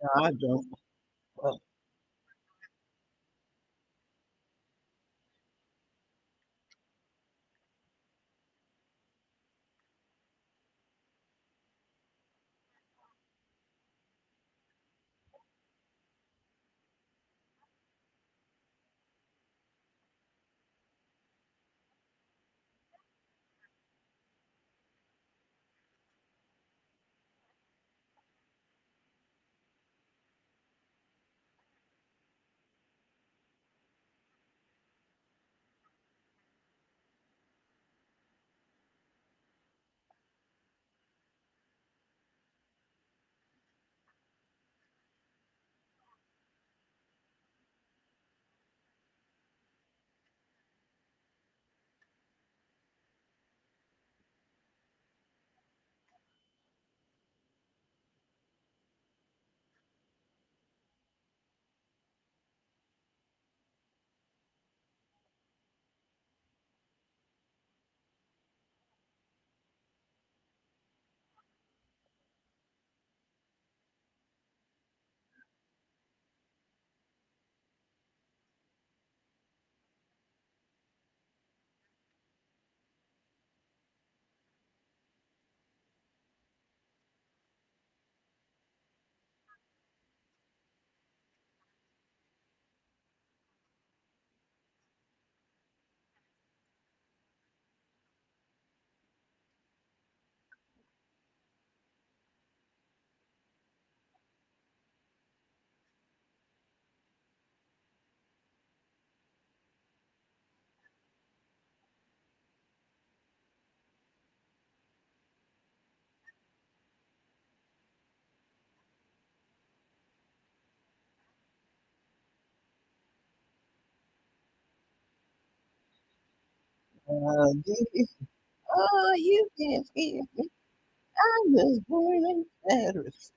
No, I don't. Well, Dee, oh, you can't scare me. I was born in Paris.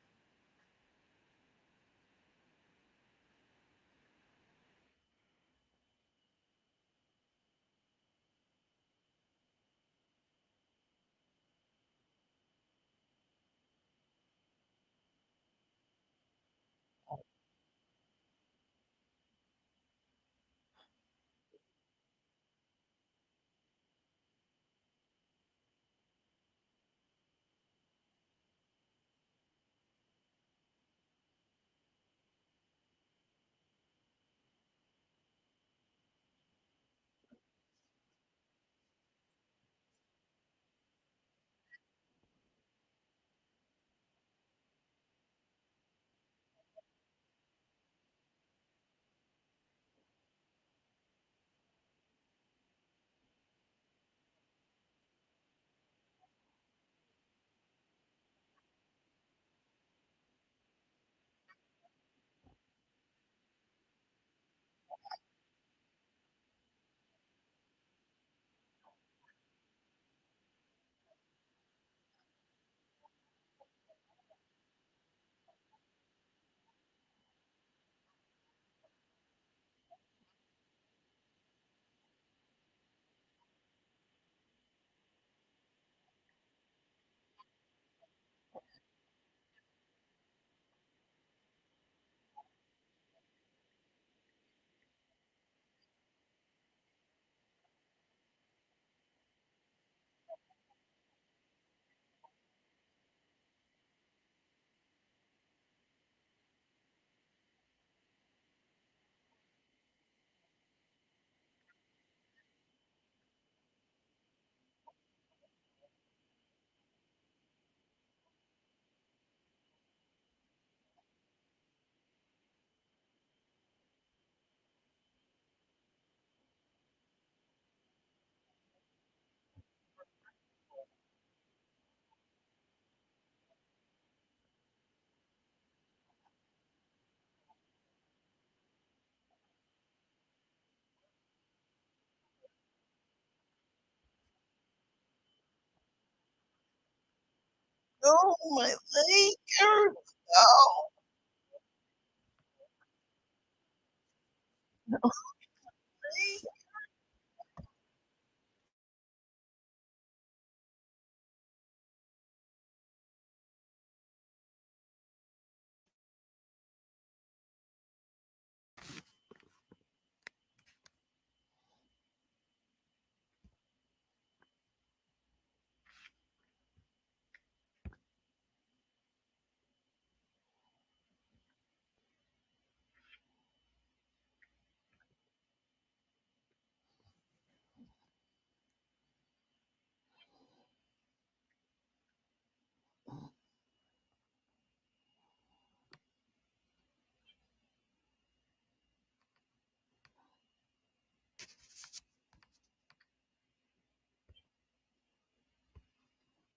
Oh, my leg hurts. Oh,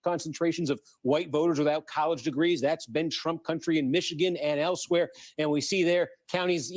concentrations of white voters without college degrees. That's been Trump country in Michigan and elsewhere. And we see there counties,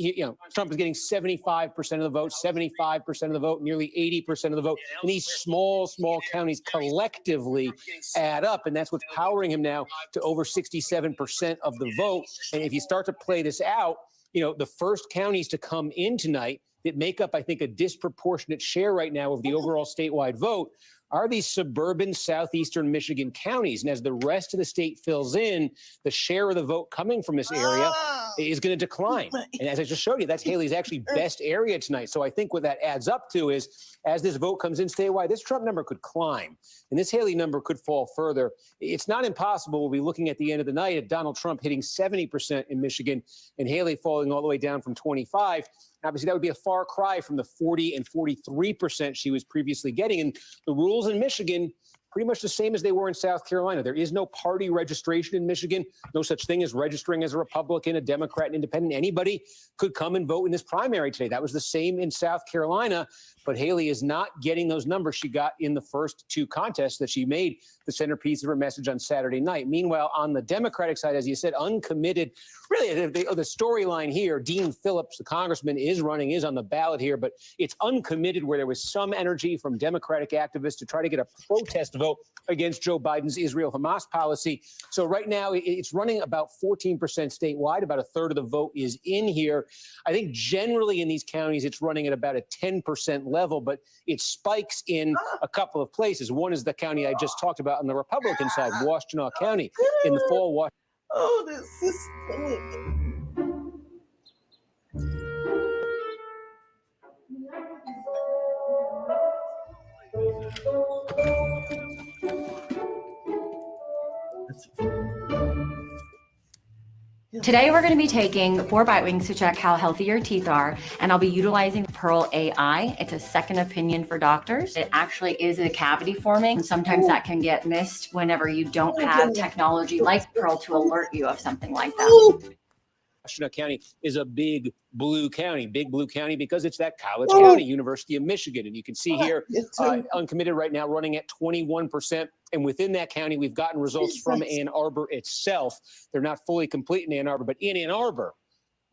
Trump is getting 75% of the vote, 75% of the vote, nearly 80% of the vote. And these small counties collectively add up. And that's what's powering him now to over 67% of the vote. And if you start to play this out, the first counties to come in tonight that make up, I think, a disproportionate share right now of the overall statewide vote are these suburban southeastern Michigan counties. And as the rest of the state fills in, the share of the vote coming from this area is going to decline. And as I just showed you, that's Haley's actually best area tonight. So I think what that adds up to is, as this vote comes in statewide, this Trump number could climb and this Haley number could fall further. It's not impossible. We'll be looking at the end of the night at Donald Trump hitting 70% in Michigan and Haley falling all the way down from 25. Obviously, that would be a far cry from the 40 and 43% she was previously getting. And the rules in Michigan, pretty much the same as they were in South Carolina. There is no party registration in Michigan, no such thing as registering as a Republican, a Democrat, an independent. Anybody could come and vote in this primary today. That was the same in South Carolina, but Haley is not getting those numbers she got in the first two contests that she made the centerpiece of her message on Saturday night. Meanwhile, on the Democratic side, as you said, uncommitted, really the storyline here, Dean Phillips, the congressman, is on the ballot here, but it's uncommitted, where there was some energy from Democratic activists to try to get a protest vote against Joe Biden's Israel-Hamas policy. So right now it's running about 14% statewide. About a third of the vote is in here. I think generally in these counties, it's running at about a 10% level, but it spikes in a couple of places. One is the county I just talked about on the Republican side, Washtenaw County. In the fall, Oh, this is funny. Today, we're going to be taking 4 bite wings to check how healthy your teeth are, and I'll be utilizing Pearl AI. It's a second opinion for doctors. It actually is a cavity forming, and sometimes that can get missed whenever you don't have technology like Pearl to alert you of something like that. Washtenaw County is a big blue county because it's that college county, University of Michigan. And you can see here, uncommitted right now running at 21%. And within that county, we've gotten results from Ann Arbor itself. They're not fully complete in Ann Arbor, but in Ann Arbor,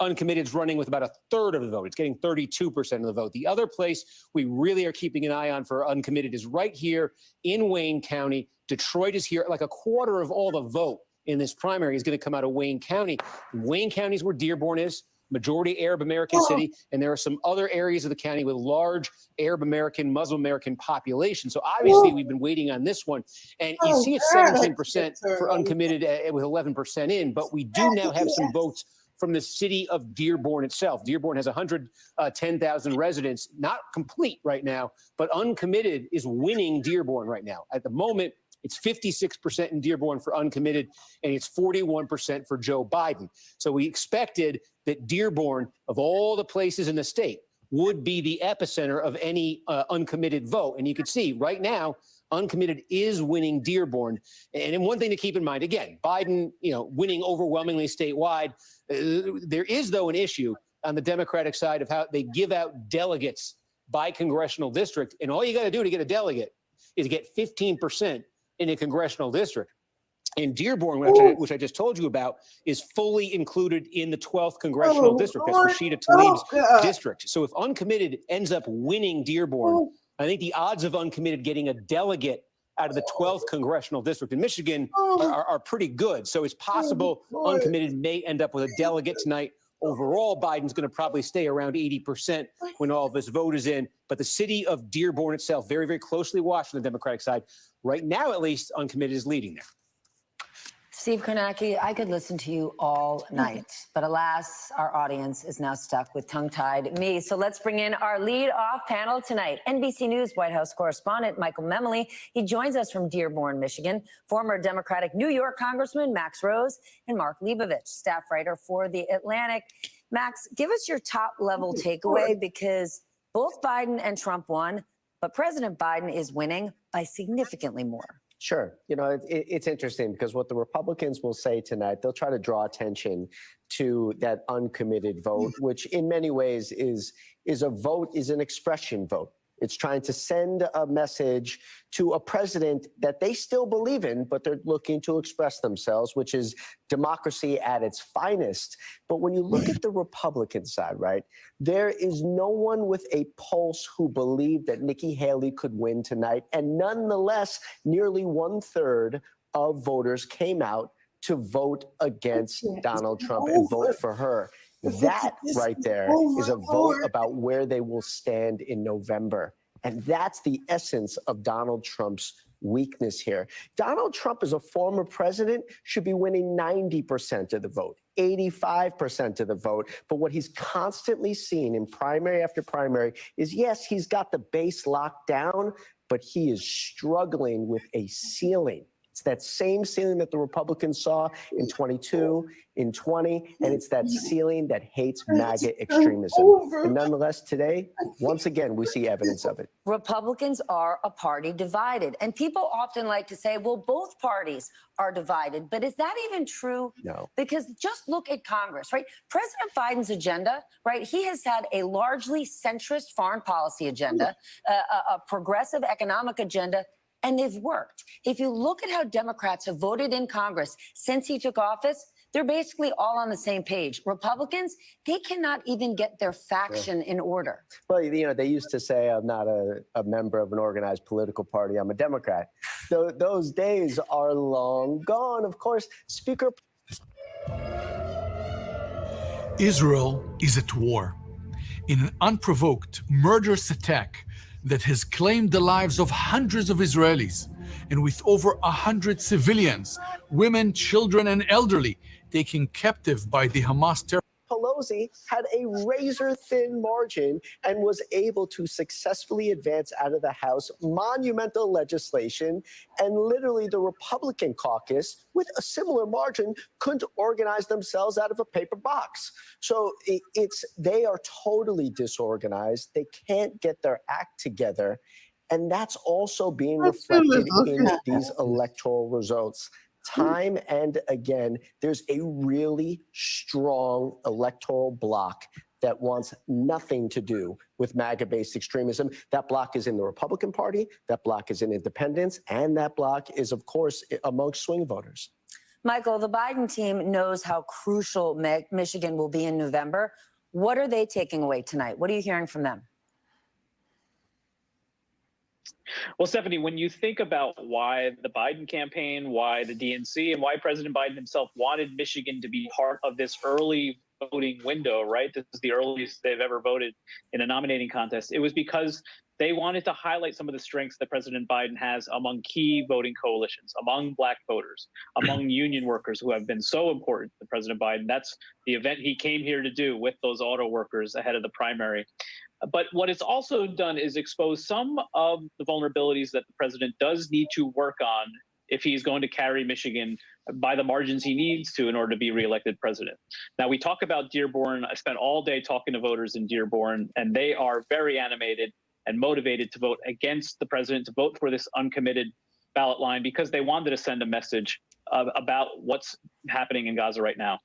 uncommitted is running with about a third of the vote. It's getting 32% of the vote. The other place we really are keeping an eye on for uncommitted is right here in Wayne County. Detroit is here. Like a quarter of all the vote in this primary is going to come out of Wayne County. Wayne County is where Dearborn is, majority Arab American city, and there are some other areas of the county with large Arab American, Muslim American population. So obviously we've been waiting on this one, and you see it's 17% for uncommitted with 11% in, but we do now have some votes from the city of Dearborn itself. Dearborn has 110,000 residents, not complete right now, but uncommitted is winning Dearborn right now. At the moment, it's 56% in Dearborn for uncommitted, and it's 41% for Joe Biden. So we expected that Dearborn, of all the places in the state, would be the epicenter of any uncommitted vote. And you can see right now, uncommitted is winning Dearborn. And one thing to keep in mind, again, Biden, winning overwhelmingly statewide. There is, though, an issue on the Democratic side of how they give out delegates by congressional district. And all you got to do to get a delegate is get 15% in a congressional district. And Dearborn, which I just told you about, is fully included in the 12th congressional district. That's Rashida Tlaib's district. So if uncommitted ends up winning Dearborn, I think the odds of uncommitted getting a delegate out of the 12th congressional district in Michigan are pretty good. So it's possible uncommitted may end up with a delegate tonight. Overall, Biden's going to probably stay around 80% when all this vote is in. But the city of Dearborn itself, very, very closely watched on the Democratic side. Right now, at least, uncommitted is leading there. Steve Kornacki, I could listen to you all night, but alas, our audience is now stuck with tongue-tied me. So let's bring in our lead-off panel tonight. NBC News White House correspondent Michael Memoli. He joins us from Dearborn, Michigan. Former Democratic New York Congressman Max Rose and Mark Leibovich, staff writer for The Atlantic. Max, give us your top-level takeaway, because both Biden and Trump won, but President Biden is winning by significantly more. Sure. It's interesting because what the Republicans will say tonight, they'll try to draw attention to that uncommitted vote, which in many ways is an expression vote. It's trying to send a message to a president that they still believe in, but they're looking to express themselves, which is democracy at its finest. But when you look at the Republican side, right, there is no one with a pulse who believed that Nikki Haley could win tonight. And nonetheless, nearly 1/3 of voters came out to vote against Donald Trump and vote for her. That right there is a vote about where they will stand in November. And that's the essence of Donald Trump's weakness here. Donald Trump, as a former president, should be winning 90% of the vote, 85% of the vote. But what he's constantly seen in primary after primary is, yes, he's got the base locked down, but he is struggling with a ceiling. It's that same ceiling that the Republicans saw in 22, in 20, and it's that ceiling that hates MAGA extremism. And nonetheless, today, once again, we see evidence of it. Republicans are a party divided. And people often like to say, well, both parties are divided. But is that even true? No. Because just look at Congress, right? President Biden's agenda, right? He has had a largely centrist foreign policy agenda, a progressive economic agenda, and they've worked. If you look at how Democrats have voted in Congress since he took office, they're basically all on the same page. Republicans, they cannot even get their faction in order. Well, you know, they used to say, I'm not a member of an organized political party, I'm a Democrat. Those days are long gone. Of course, Speaker. Israel is at war in an unprovoked, murderous attack that has claimed the lives of hundreds of Israelis, and with over 100 civilians, women, children, and elderly taken captive by the Hamas terror. Pelosi had a razor-thin margin and was able to successfully advance out of the House monumental legislation, and literally the Republican caucus, with a similar margin, couldn't organize themselves out of a paper box. So they are totally disorganized. They can't get their act together, and that's also being reflected in these electoral results. Time and again, there's a really strong electoral bloc that wants nothing to do with MAGA-based extremism. That bloc is in the Republican Party, that bloc is in independents, and that bloc is, of course, amongst swing voters. Michael, the Biden team knows how crucial Michigan will be in November. What are they taking away tonight? What are you hearing from them? Well, Stephanie, when you think about why the Biden campaign, why the DNC, and why President Biden himself wanted Michigan to be part of this early voting window, right? This is the earliest they've ever voted in a nominating contest. It was because they wanted to highlight some of the strengths that President Biden has among key voting coalitions, among Black voters, among union workers who have been so important to President Biden. That's the event he came here to do with those auto workers ahead of the primary. But what it's also done is expose some of the vulnerabilities that the president does need to work on if he's going to carry Michigan by the margins he needs to in order to be reelected president. Now, we talk about Dearborn. I spent all day talking to voters in Dearborn, and they are very animated and motivated to vote against the president, to vote for this uncommitted ballot line, because they wanted to send a message about what's happening in Gaza right now.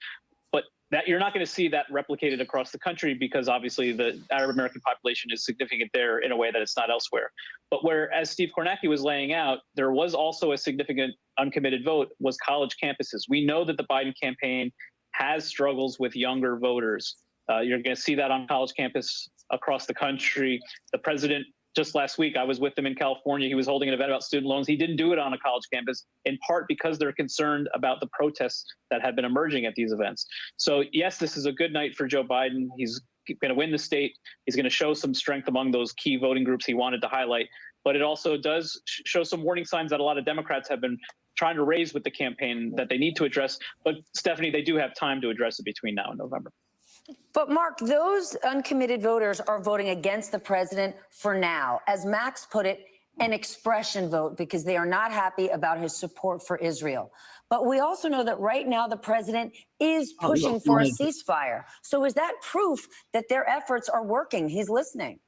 That you're not going to see that replicated across the country, because obviously the Arab American population is significant there in a way that it's not elsewhere. But where, as Steve Kornacki was laying out, there was also a significant uncommitted vote, was college campuses. We know that the Biden campaign has struggles with younger voters. You're going to see that on college campus across the country. The president, just last week, I was with him in California. He was holding an event about student loans. He didn't do it on a college campus, in part because they're concerned about the protests that have been emerging at these events. So, yes, this is a good night for Joe Biden. He's going to win the state. He's going to show some strength among those key voting groups he wanted to highlight. But it also does show some warning signs that a lot of Democrats have been trying to raise with the campaign that they need to address. But, Stephanie, they do have time to address it between now and November. But, Mark, those uncommitted voters are voting against the president for now. As Max put it, an expression vote, because they are not happy about his support for Israel. But we also know that right now the president is pushing for a ceasefire. So is that proof that their efforts are working? He's listening.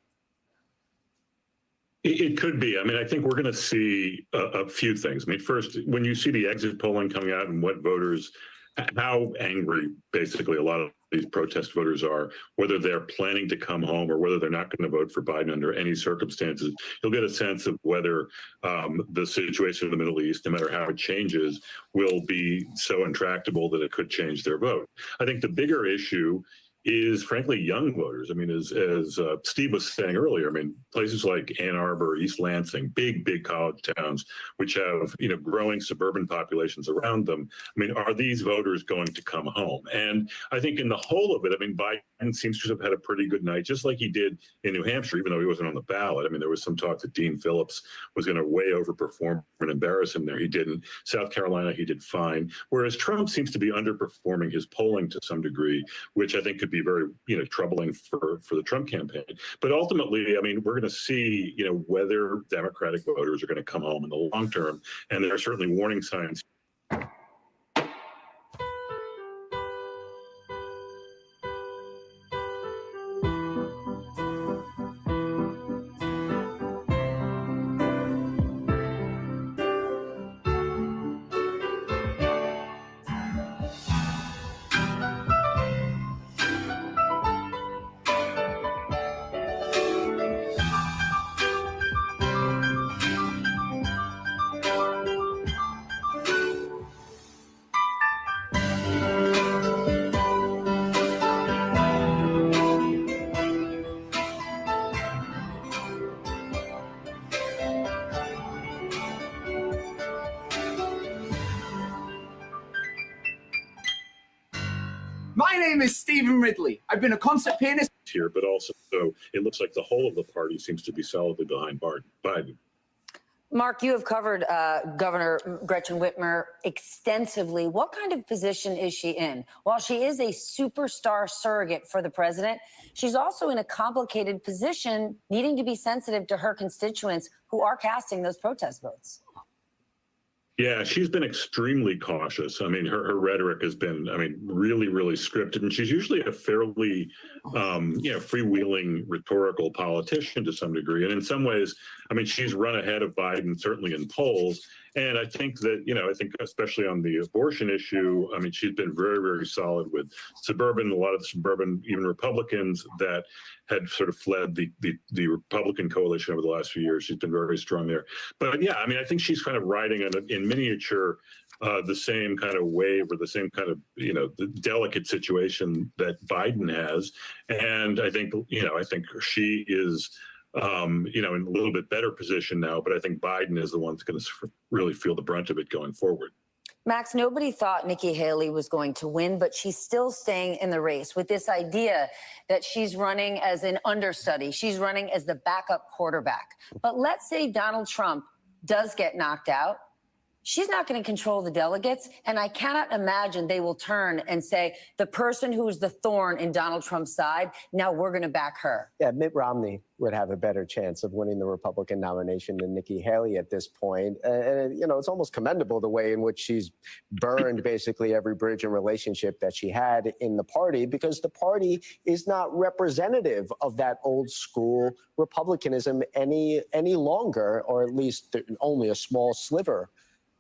It could be. I mean, I think we're going to see a few things. I mean, first, when you see the exit polling coming out and what voters, how angry basically a lot of these protest voters are, whether they're planning to come home or whether they're not going to vote for Biden under any circumstances. You'll get a sense of whether the situation in the Middle East, no matter how it changes, will be so intractable that it could change their vote. I think the bigger issue is, frankly, young voters. I mean, as Steve was saying earlier, I mean, places like Ann Arbor, East Lansing, big college towns, which have, growing suburban populations around them. I mean, are these voters going to come home? And I think in the whole of it, I mean, Biden seems to have had a pretty good night, just like he did in New Hampshire, even though he wasn't on the ballot. I mean, there was some talk that Dean Phillips was going to way overperform and embarrass him there. He didn't. South Carolina, he did fine. Whereas Trump seems to be underperforming his polling to some degree, which I think could be very, troubling for the Trump campaign. But ultimately, I mean, we're going to see, whether Democratic voters are going to come home in the long term. And there are certainly warning signs. My name is Stephen Ridley. I've been a concert pianist here, but also it looks like the whole of the party seems to be solidly behind Biden. Mark, you have covered Governor Gretchen Whitmer extensively. What kind of position is she in? While she is a superstar surrogate for the president, she's also in a complicated position, needing to be sensitive to her constituents who are casting those protest votes. Yeah, she's been extremely cautious. I mean, her rhetoric has been, really, really scripted. And she's usually a fairly, freewheeling rhetorical politician to some degree. And in some ways, she's run ahead of Biden, certainly in polls. And I think that, I think especially on the abortion issue, she's been very, very solid with a lot of suburban, even Republicans that had sort of fled the Republican coalition over the last few years. She's been very, very strong there. But yeah, I think she's kind of riding in miniature the same kind of wave or the same kind of, the delicate situation that Biden has. And I think she is, in a little bit better position now, but I think Biden is the one that's going to really feel the brunt of it going forward. Max, nobody thought Nikki Haley was going to win, but she's still staying in the race with this idea that she's running as an understudy. She's running as the backup quarterback. But let's say Donald Trump does get knocked out. She's not going to control the delegates, and I cannot imagine they will turn and say, the person who's the thorn in Donald Trump's side, now we're going to back her. Yeah, Mitt Romney would have a better chance of winning the Republican nomination than Nikki Haley at this point. And, it's almost commendable the way in which she's burned basically every bridge and relationship that she had in the party, because the party is not representative of that old school Republicanism any longer, or at least only a small sliver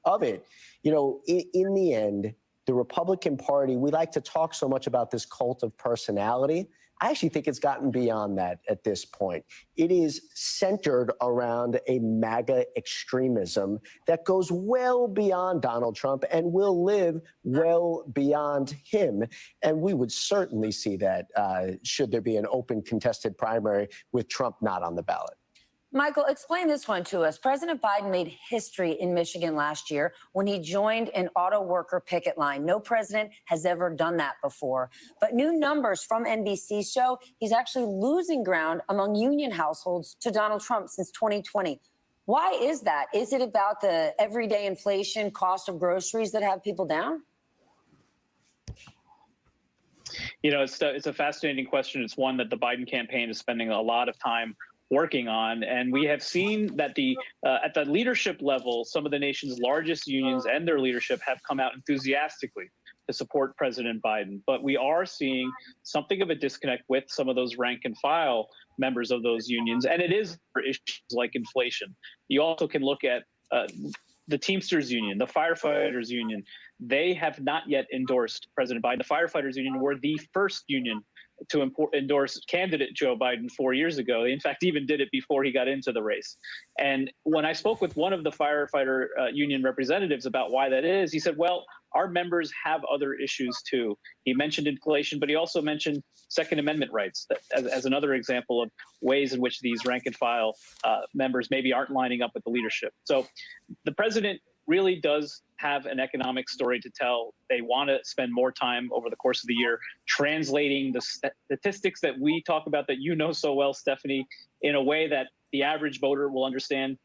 of it. In the end, the Republican Party, we like to talk so much about this cult of personality. I actually think it's gotten beyond that at this point. It is centered around a MAGA extremism that goes well beyond Donald Trump and will live well beyond him. And we would certainly see that should there be an open contested primary with Trump not on the ballot. Michael, explain this one to us. President Biden made history in Michigan last year when he joined an auto worker picket line. No president has ever done that before. But new numbers from NBC show he's actually losing ground among union households to Donald Trump since 2020. Why is that? Is it about the everyday inflation, cost of groceries that have people down? It's a fascinating question. It's one that the Biden campaign is spending a lot of time working on. And we have seen that at the leadership level, some of the nation's largest unions and their leadership have come out enthusiastically to support President Biden. But we are seeing something of a disconnect with some of those rank and file members of those unions. And it is for issues like inflation. You also can look at the Teamsters Union, the Firefighters Union, they have not yet endorsed President Biden. The Firefighters Union were the first union to endorse candidate Joe Biden 4 years ago. They, in fact, even did it before he got into the race. And when I spoke with one of the firefighter union representatives about why that is, he said, well, our members have other issues too. He mentioned inflation, but he also mentioned Second Amendment rights as another example of ways in which these rank and file members maybe aren't lining up with the leadership. So the president really does have an economic story to tell. They want to spend more time over the course of the year translating the statistics that we talk about that you know so well, Stephanie, in a way that the average voter will understand.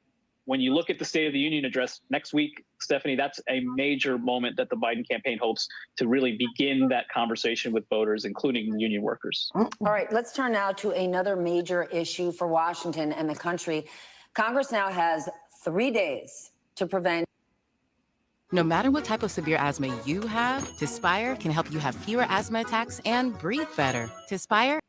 When you look at the State of the Union address next week, Stephanie, that's a major moment that the Biden campaign hopes to really begin that conversation with voters, including union workers. All right, let's turn now to another major issue for Washington and the country. Congress now has 3 days to prevent. No matter what type of severe asthma you have, Tespire can help you have fewer asthma attacks and breathe better. Tespire